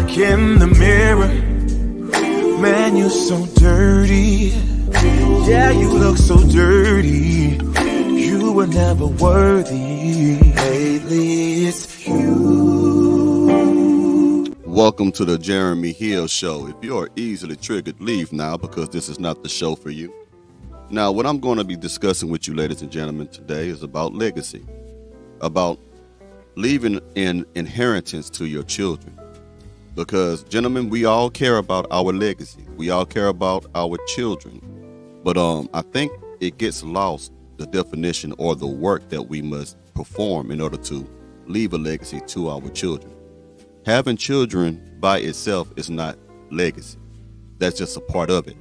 look in the mirror, man, you're so dirty. Yeah, you look so dirty. You were never worthy. Lately, it's you. Welcome to the Jeremy Hill Show. If you are easily triggered, leave now, because this is not the show for you. Now, what I'm going to be discussing with you, ladies and gentlemen, today is about legacy, about leaving an inheritance to your children. Because, gentlemen, we all care about our legacy. We all care about our children. But I think it gets lost, the definition or the work that we must perform in order to leave a legacy to our children. Having children by itself is not legacy. That's just a part of it.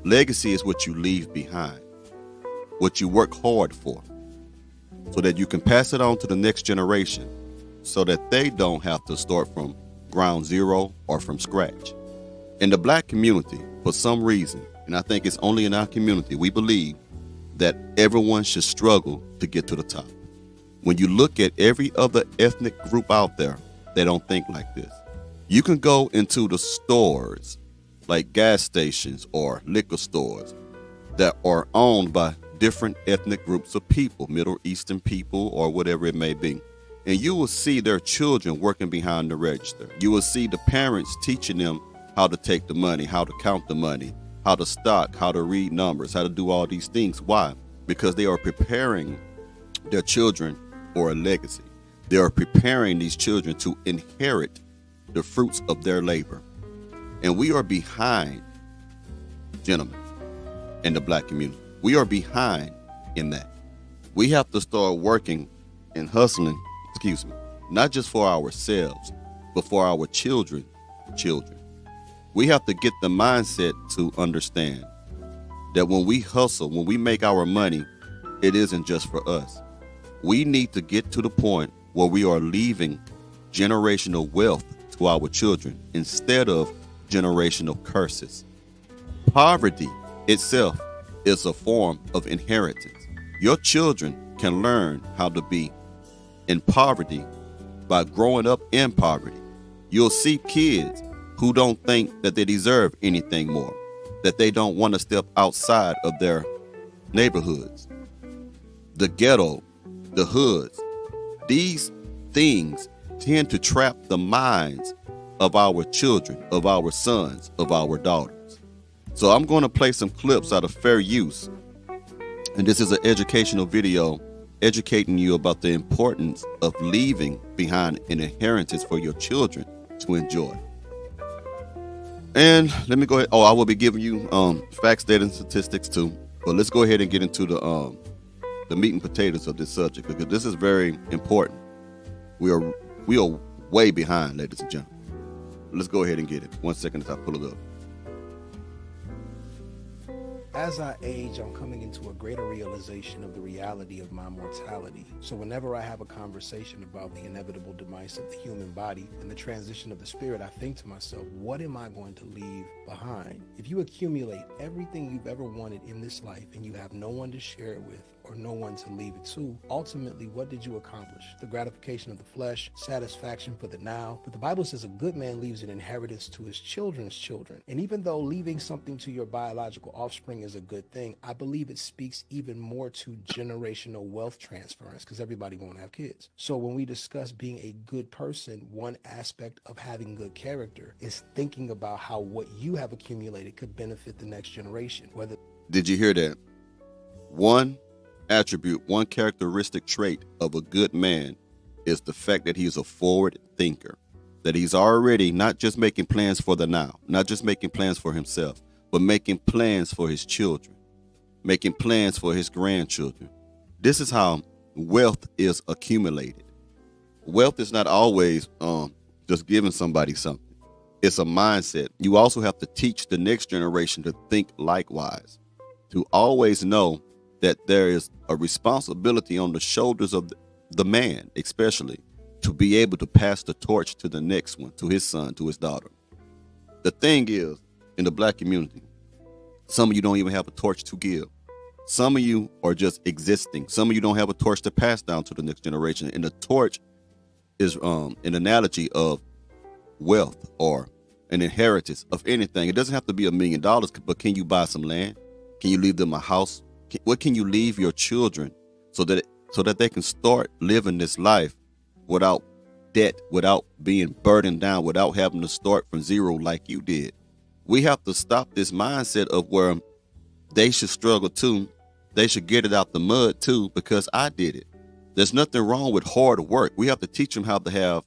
Legacy is what you leave behind, what you work hard for, so that you can pass it on to the next generation, so that they don't have to start from ground zero or from scratch. In the black community, for some reason, and I think it's only in our community, we believe that everyone should struggle to get to the top. When you look at every other ethnic group out there, they don't think like this. You can go into the stores, like gas stations or liquor stores, that are owned by different ethnic groups of people, Middle Eastern people or whatever it may be. And you will see their children working behind the register. You will see the parents teaching them how to take the money, how to count the money, how to stock, how to read numbers, how to do all these things. Why? Because they are preparing their children for a legacy. They are preparing these children to inherit the fruits of their labor. And we are behind, gentlemen, in the black community. We are behind in that. We have to start working and hustling, not just for ourselves, but for our children. We have to get the mindset to understand that when we hustle, when we make our money, it isn't just for us. We need to get to the point where we are leaving generational wealth to our children instead of generational curses. Poverty itself is a form of inheritance. Your children can learn how to be in poverty by growing up in poverty. You'll see kids who don't think that they deserve anything more, that they don't want to step outside of their neighborhoods, the ghetto, the hoods. These things tend to trap the minds of our children, of our sons, of our daughters. So I'm going to play some clips out of Fair Use. And this is an educational video educating you about the importance of leaving behind an inheritance for your children to enjoy. And let me go ahead. Oh, I will be giving you facts, data, and statistics too. But let's go ahead and get into the meat and potatoes of this subject, because this is very important. We are way behind, ladies and gentlemen. Let's go ahead and get it. 1 second as I pull it up. As I age, I'm coming into a greater realization of the reality of my mortality. So whenever I have a conversation about the inevitable demise of the human body and the transition of the spirit, I think to myself, what am I going to leave behind? If you accumulate everything you've ever wanted in this life and you have no one to share it with or no one to leave it to, ultimately, what did you accomplish? The gratification of the flesh, satisfaction for the now. But the Bible says a good man leaves an inheritance to his children's children. And even though leaving something to your biological offspring is a good thing, I believe it speaks even more to generational wealth transference, because everybody won't have kids. So when we discuss being a good person, one aspect of having good character is thinking about how what you have accumulated could benefit the next generation. Did you hear that? One attribute, one characteristic trait of a good man is the fact that he's a forward thinker, that he's already not just making plans for the now, not just making plans for himself, but making plans for his children, making plans for his grandchildren. This is how wealth is accumulated. Wealth is not always just giving somebody something. It's a mindset. You also have to teach the next generation to think likewise, to always know that there is a responsibility on the shoulders of the man, especially, to be able to pass the torch to the next one, to his son, to his daughter. The thing is, in the black community, some of you don't even have a torch to give. Some of you are just existing. Some of you don't have a torch to pass down to the next generation. And the torch is an analogy of wealth or an inheritance of anything. It doesn't have to be $1 million, but can you buy some land? Can you leave them a house? What can you leave your children so that they can start living this life without debt, without being burdened down, without having to start from zero like you did? We have to stop this mindset of where they should struggle too. They should get it out the mud too, because I did it. There's nothing wrong with hard work. We have to teach them how to have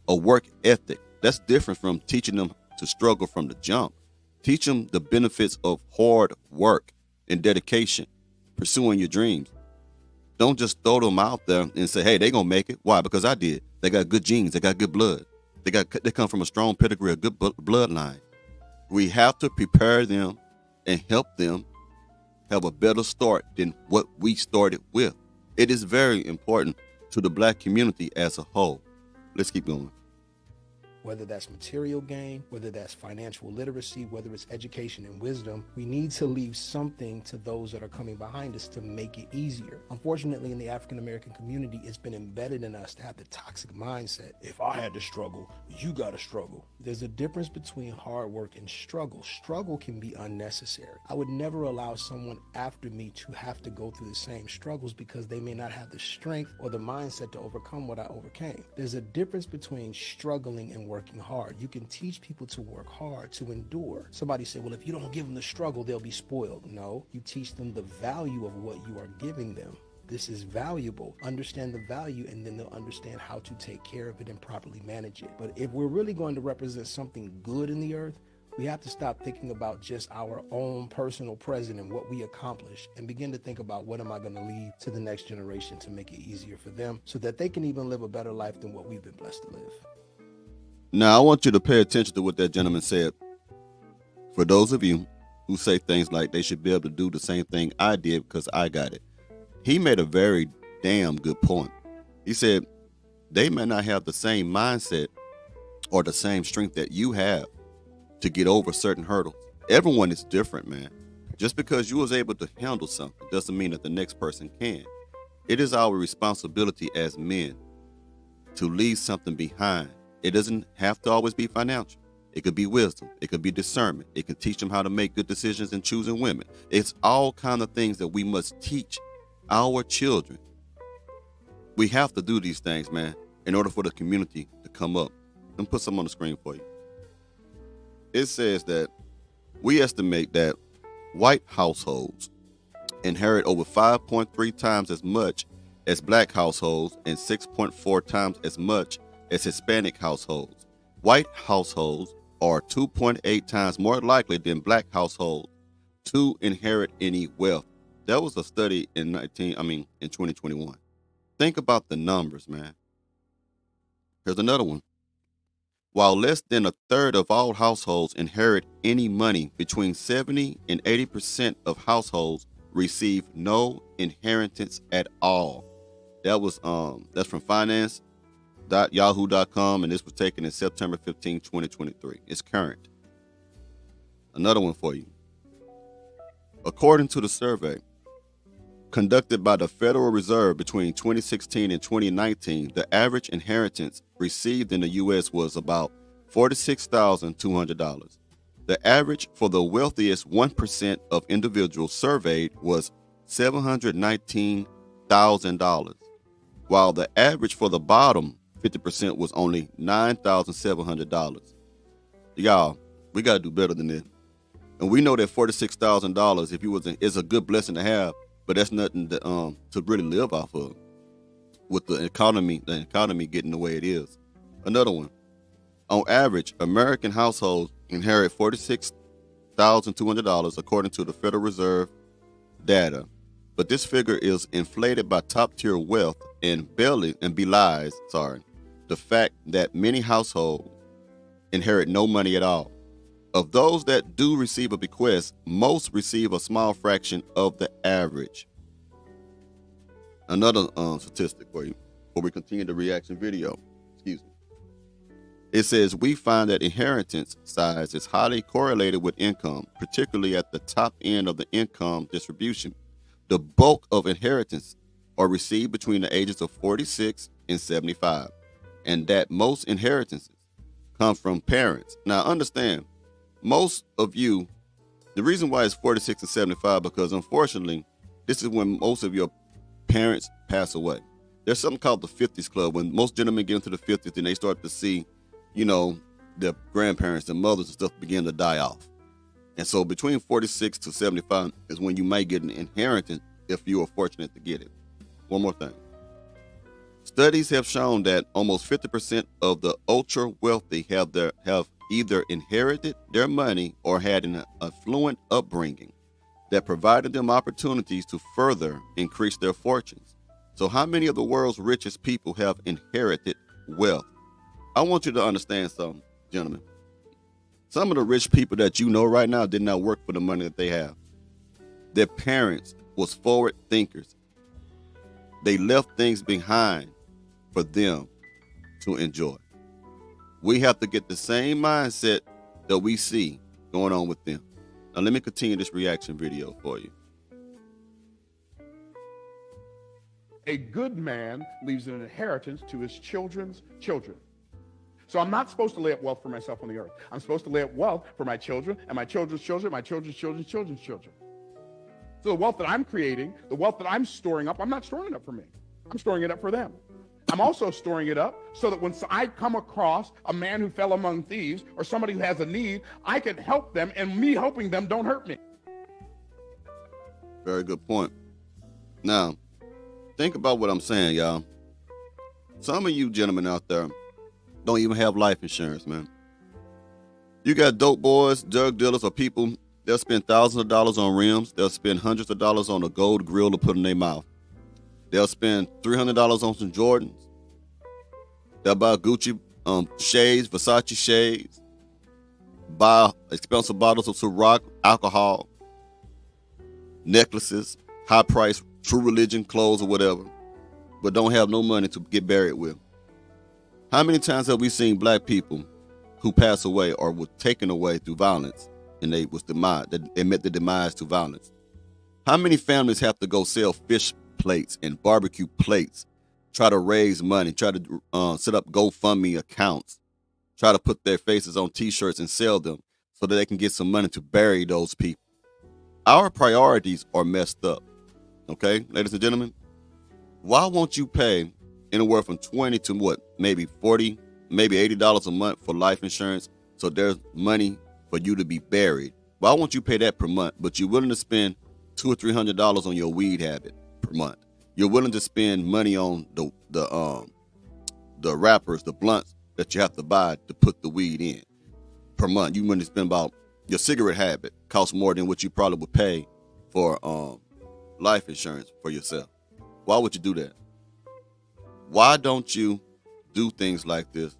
a work ethic. That's different from teaching them to struggle from the jump. Teach them the benefits of hard work and dedication, pursuing your dreams. Don't just throw them out there and say, hey, they're going to make it. Why? Because I did. They got good genes. They got good blood. They come from a strong pedigree, a good bloodline. We have to prepare them and help them have a better start than what we started with. It is very important to the Black community as a whole. Let's keep going. Whether that's material gain, whether that's financial literacy, whether it's education and wisdom, we need to leave something to those that are coming behind us to make it easier. Unfortunately, in the African American community, it's been embedded in us to have the toxic mindset. If I had to struggle, you got to struggle. There's a difference between hard work and struggle. Struggle can be unnecessary. I would never allow someone after me to have to go through the same struggles because they may not have the strength or the mindset to overcome what I overcame. There's a difference between struggling and working hard. You can teach people to work hard, to endure. Somebody said, well, if you don't give them the struggle, they'll be spoiled. No, you teach them the value of what you are giving them. This is valuable. Understand the value, and then they'll understand how to take care of it and properly manage it. But if we're really going to represent something good in the earth, we have to stop thinking about just our own personal present and what we accomplish, and begin to think about what am I going to leave to the next generation to make it easier for them so that they can even live a better life than what we've been blessed to live. Now, I want you to pay attention to what that gentleman said. For those of you who say things like they should be able to do the same thing I did because I got it, he made a very damn good point. He said they may not have the same mindset or the same strength that you have to get over certain hurdles. Everyone is different, man. Just because you was able to handle something doesn't mean that the next person can. It is our responsibility as men to leave something behind. It doesn't have to always be financial. It could be wisdom. It could be discernment. It can teach them how to make good decisions in choosing women. It's all kind of things that we must teach our children. We have to do these things, man, in order for the community to come up. Let me put some on the screen for you. It says that we estimate that white households inherit over 5.3 times as much as Black households and 6.4 times as much as Hispanic households. White households are 2.8 times more likely than Black households to inherit any wealth. That was a study in 2021. Think about the numbers, man. Here's another one. While less than a third of all households inherit any money, between 70 and 80% of households receive no inheritance at all. That was that's from finance.yahoo.com, and this was taken in September 15, 2023. It's current. Another one for you. According to the survey conducted by the Federal Reserve between 2016 and 2019, the average inheritance received in the U.S. was about $46,200. The average for the wealthiest 1% of individuals surveyed was $719,000, while the average for the bottom 50% was only $9,700. Y'all, we got to do better than this. And we know that $46,000, if you is a good blessing to have, but that's nothing to really live off of with the economy getting the way it is. Another one. On average, American households inherit $46,200 according to the Federal Reserve data. But this figure is inflated by top-tier wealth and belies the fact that many households inherit no money at all. Of those that do receive a bequest, most receive a small fraction of the average. Another statistic for you before we continue the reaction video. Excuse me. It says, we find that inheritance size is highly correlated with income, particularly at the top end of the income distribution. The bulk of inheritance are received between the ages of 46 and 75, and that most inheritances come from parents. Now, understand, most of you, the reason why it's 46 and 75, because unfortunately, this is when most of your parents pass away. There's something called the 50s club. When most gentlemen get into the 50s and they start to see, you know, their grandparents, their mothers and stuff begin to die off. And so between 46 to 75 is when you might get an inheritance if you are fortunate to get it. One more thing. Studies have shown that almost 50% of the ultra wealthy have either inherited their money or had an affluent upbringing that provided them opportunities to further increase their fortunes. So how many of the world's richest people have inherited wealth? I want you to understand something, gentlemen. Some of the rich people that you know right now did not work for the money that they have. Their parents was forward thinkers. They left things behind for them to enjoy. We have to get the same mindset that we see going on with them. Now let me continue this reaction video for you. A good man leaves an inheritance to his children's children. So I'm not supposed to lay up wealth for myself on the earth. I'm supposed to lay up wealth for my children and my children's children, my children's children's children's children. So the wealth that I'm creating, the wealth that I'm storing up, I'm not storing it up for me. I'm storing it up for them. I'm also storing it up so that when I come across a man who fell among thieves or somebody who has a need, I can help them, and me helping them don't hurt me. Very good point. Now, think about what I'm saying, y'all. Some of you gentlemen out there don't even have life insurance, man. You got dope boys, drug dealers, or people, they'll spend thousands of dollars on rims. They'll spend hundreds of dollars on a gold grill to put in their mouth. They'll spend $300 on some Jordans. They'll buy Gucci shades, Versace shades, buy expensive bottles of Ciroc alcohol, necklaces, high price, True Religion clothes or whatever, but don't have no money to get buried with. How many times have we seen black people who pass away or were taken away through violence and they met the demise to violence? How many families have to go sell fish plates and barbecue plates, try to raise money, try to set up GoFundMe accounts, try to put their faces on t-shirts and sell them so that they can get some money to bury those people? Our priorities are messed up. Okay, ladies and gentlemen, why won't you pay anywhere from 20 to what, maybe 40, maybe $80 a month for life insurance, so there's money for you to be buried? Why won't you pay that per month, but you're willing to spend $200 or $300 on your weed habit per month? You're willing to spend money on the wrappers, the blunts that you have to buy to put the weed in per month. You willing to spend about, your cigarette habit costs more than what you probably would pay for life insurance for yourself. Why would you do that? Why don't you do things like this?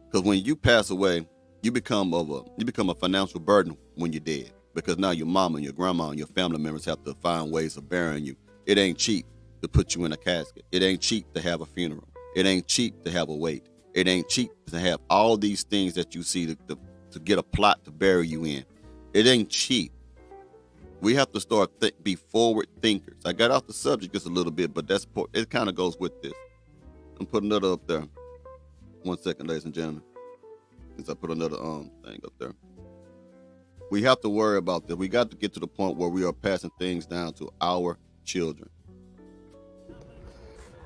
Because when you pass away, you become a financial burden when you're dead, because now your mama and your grandma and your family members have to find ways of burying you. It ain't cheap to put you in a casket. It ain't cheap to have a funeral. It ain't cheap to have a wake. It ain't cheap to have all these things that you see to get a plot to bury you in. It ain't cheap. We have to start be forward thinkers. I got off the subject just a little bit, but it kind of goes with this. I'm putting another up there. 1 second, ladies and gentlemen. Since I put another thing up there. We have to worry about that. We got to get to the point where we are passing things down to our children.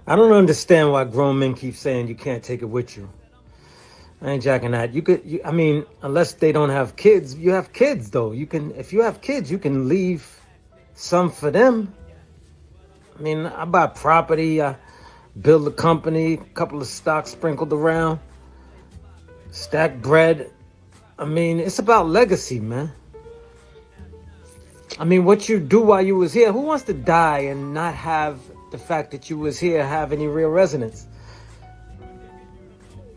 I don't understand why grown men keep saying you can't take it with you. I ain't jacking that. I mean, unless they don't have kids. You have kids, though. If you have kids, you can leave some for them. I mean, I buy property, I build a company, a couple of stocks sprinkled around, stack bread. I mean, it's about legacy, man. I mean, what you do while you was here, who wants to die and not have the fact that you was here have any real resonance?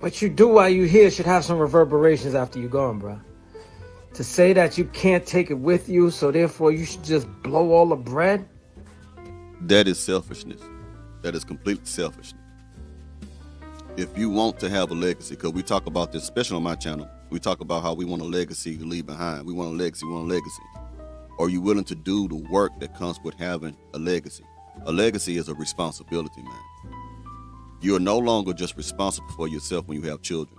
What you do while you here should have some reverberations after you're gone, bro. To say that you can't take it with you, so therefore you should just blow all the bread? That is selfishness. That is complete selfishness. If you want to have a legacy, because we talk about this, especially on my channel, we talk about how we want a legacy to leave behind. We want a legacy, we want a legacy. Are you willing to do the work that comes with having a legacy? A legacy is a responsibility, man. You are no longer just responsible for yourself when you have children.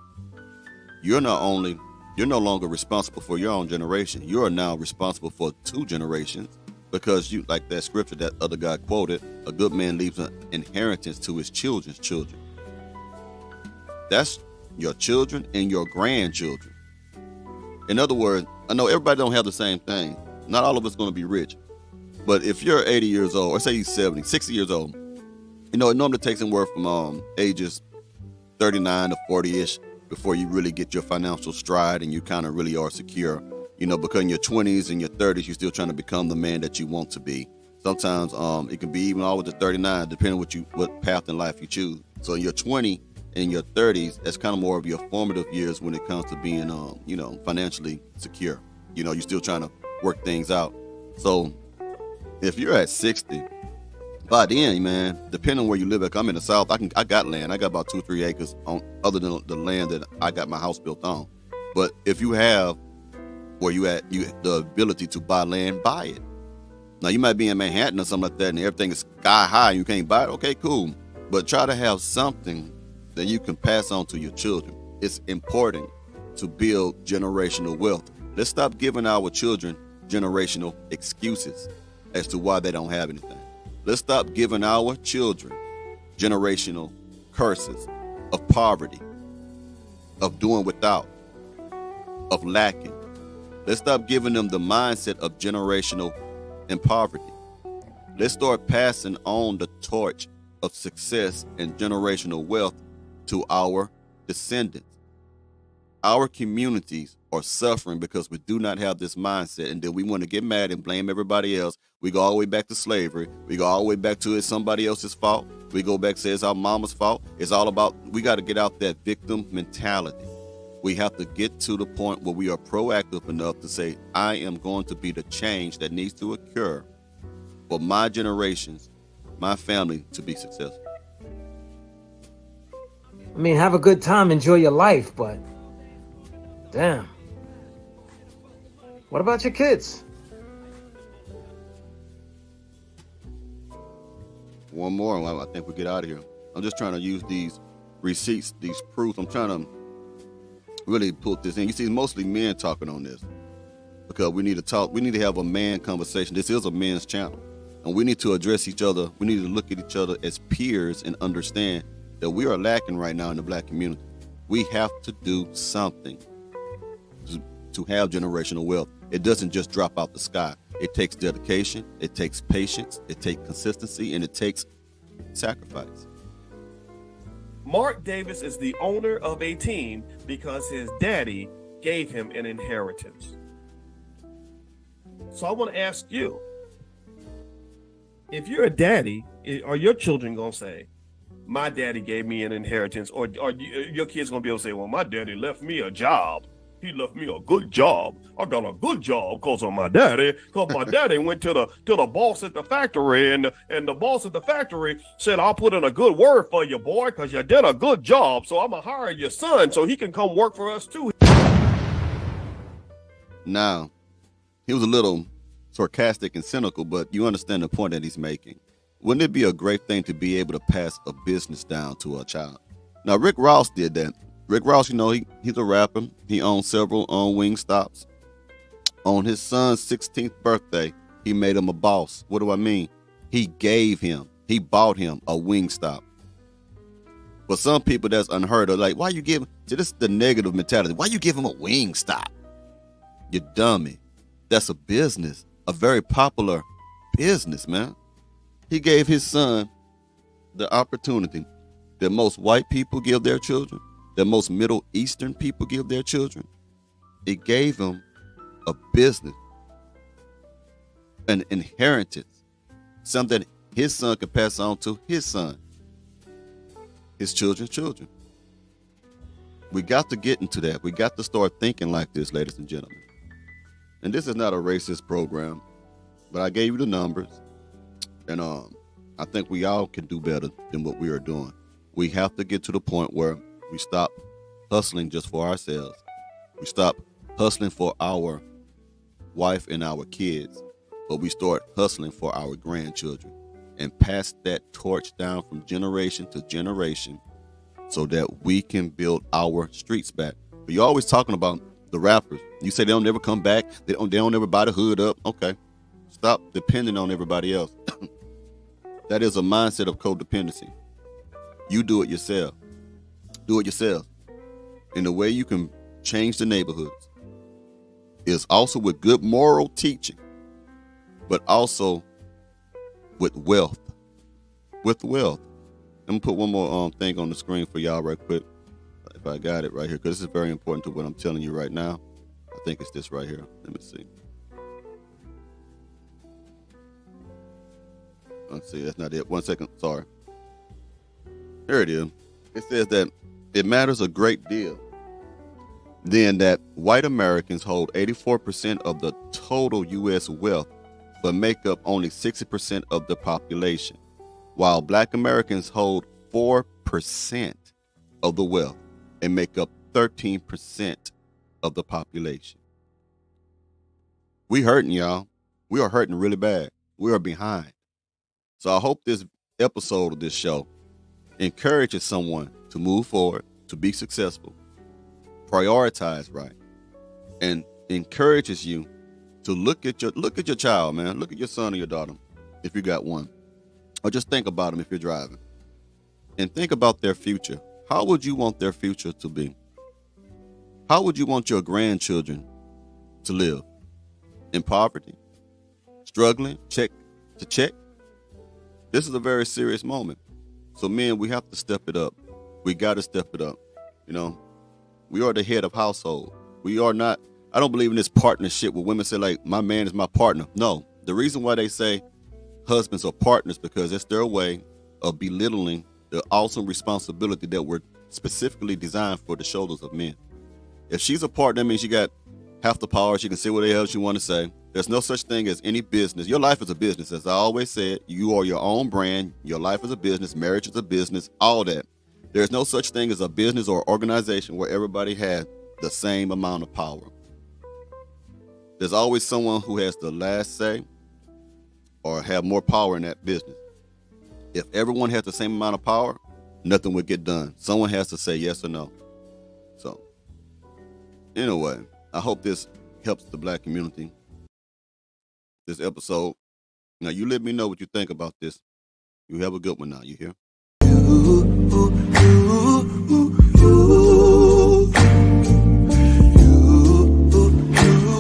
you're no longer responsible for your own generation. You are now responsible for 2 generations, because you, like that scripture that other guy quoted, a good man leaves an inheritance to his children's children. That's your children and your grandchildren. In other words, I know everybody don't have the same thing. Not all of us going to be rich. But if you're 80 years old, or say he's 70, 60 years old, it normally takes anywhere from ages 39 to 40-ish before you really get your financial stride and you kind of really are secure. Because in your 20s and your 30s, you're still trying to become the man that you want to be. Sometimes it can be even all with the 39, depending on what path in life you choose. So in your 20 and your 30s, that's kind of more of your formative years when it comes to being, financially secure. You're still trying to work things out. So if you're at 60, by then, man, depending on where you live, like I'm in the South, I got land. I got about 2-3 acres on, other than the land that I got my house built on. But if you have where you the ability to buy land, buy it. Now you might be in Manhattan or something like that, and everything is sky high, and you can't buy it. Okay, cool. But try to have something that you can pass on to your children. It's important to build generational wealth. Let's stop giving our children generational excuses as to why they don't have anything. Let's stop giving our children generational curses of poverty, of doing without, of lacking. Let's stop giving them the mindset of generational and poverty. Let's start passing on the torch of success and generational wealth to our descendants. Our communities are suffering because we do not have this mindset, and then we want to get mad and blame everybody else. We go all the way back to slavery. We go all the way back to it's somebody else's fault. We go back and say it's our mama's fault. It's all about, we got to get out that victim mentality. We have to get to the point where we are proactive enough to say, I am going to be the change that needs to occur for my generations, my family to be successful. I mean, have a good time, enjoy your life, but damn. What about your kids? One more, I think we get out of here. I'm just trying to use these receipts, these proofs. I'm trying to really put this in. You see, it's mostly men talking on this because we need to talk. We need to have a man conversation. This is a men's channel, and we need to address each other. We need to look at each other as peers and understand that we are lacking right now in the black community. We have to do something to have generational wealth. It doesn't just drop out the sky. It takes dedication, it takes patience, it takes consistency, and it takes sacrifice. Mark Davis is the owner of a team because his daddy gave him an inheritance. So I want to ask you, if you're a daddy, are your children going to say, my daddy gave me an inheritance, or are your kids going to be able to say, well, my daddy left me a job. He left me a good job. I got a good job because of my daddy. Because my daddy went to the boss at the factory, and the boss at the factory said, I'll put in a good word for you, boy, because you did a good job. So I'm going to hire your son so he can come work for us too. Now, he was a little sarcastic and cynical, but you understand the point that he's making. Wouldn't it be a great thing to be able to pass a business down to a child? Now, Rick Ross did that. Rick Ross, he's a rapper. He owns several Wingstops. On his son's 16th birthday, he made him a boss. What do I mean? He bought him a Wingstop. For some people, that's unheard of. Like, why you give him? See, this is the negative mentality. Why you give him a Wingstop? You dummy. That's a business, a very popular business, man. He gave his son the opportunity that most white people give their children, that most Middle Eastern people give their children. It gave him a business, an inheritance, something that his son could pass on to his son, his children's children. We got to get into that. We got to start thinking like this, ladies and gentlemen. And this is not a racist program, but I gave you the numbers, and I think we all can do better than what we are doing. We have to get to the point where we stop hustling just for ourselves. We stop hustling for our wife and our kids, but we start hustling for our grandchildren and pass that torch down from generation to generation so that we can build our streets back. But you're always talking about the rappers. You say they don't never come back. They don't ever buy the hood up. Okay. Stop depending on everybody else. That is a mindset of codependency. You do it yourself. Do it yourself. And the way you can change the neighborhoods is also with good moral teaching, but also with wealth. With wealth. I'm going to put one more thing on the screen for y'all right quick. If I got it right here, because this is very important to what I'm telling you right now. I think it's this right here. Let me see. Let's see, that's not it. 1 second, sorry. Here it is. It says that it matters a great deal then that white Americans hold 84% of the total U.S. wealth, but make up only 60% of the population, while black Americans hold 4% of the wealth and make up 13% of the population. We hurting, y'all. We are hurting really bad. We are behind. So I hope this episode of this show encourages someone to move forward, to be successful, prioritize right, and encourages you to look at your child, man. Look at your son or your daughter, if you got one, or just think about them if you're driving, and think about their future. How would you want their future to be? How would you want your grandchildren to live? In poverty, struggling, check to check? This is a very serious moment. So men, we have to step it up. We got to step it up. You know, we are the head of household. We are not, I don't believe in this partnership where women say like, my man is my partner. No, the reason why they say husbands are partners because it's their way of belittling the awesome responsibility that were specifically designed for the shoulders of men. If she's a partner, that means she got half the power. She can say what the hell she want to say. There's no such thing as any business. Your life is a business. As I always said, you are your own brand. Your life is a business. Marriage is a business. All that. There's no such thing as a business or organization where everybody has the same amount of power. There's always someone who has the last say or have more power in that business. If everyone has the same amount of power, nothing would get done. Someone has to say yes or no. So, anyway, I hope this helps the black community. This episode. Now, you let me know what you think about this. You have a good one now. You hear?